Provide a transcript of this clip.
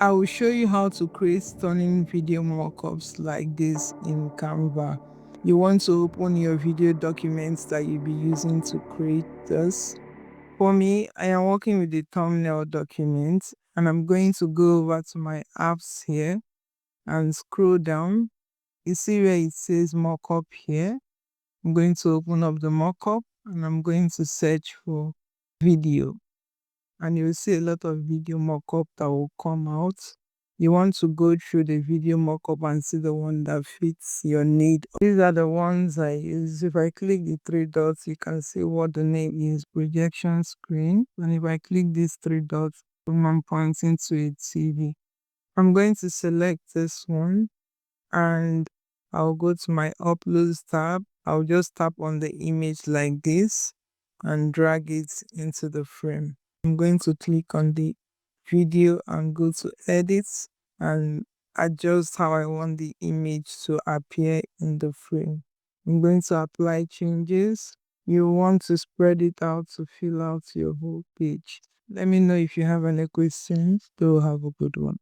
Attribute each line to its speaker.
Speaker 1: I will show you how to create stunning video mockups like this in Canva. You want to open your video documents that you'll be using to create this. For me, I am working with the thumbnail document and I'm going to go over to my apps here and scroll down. You see where it says mockup here. I'm going to open up the mockup and I'm going to search for video. And you'll see a lot of video mockup that will come out. You want to go through the video mockup and see the one that fits your need. These are the ones I use. If I click the three dots, you can see what the name is, projection screen. And if I click these three dots, I'm pointing to a TV. I'm going to select this one and I'll go to my uploads tab. I'll just tap on the image like this and drag it into the frame. I'm going to click on the video and go to edit and adjust how I want the image to appear in the frame. I'm going to apply changes. You want to spread it out to fill out your whole page. Let me know if you have any questions. Do have a good one.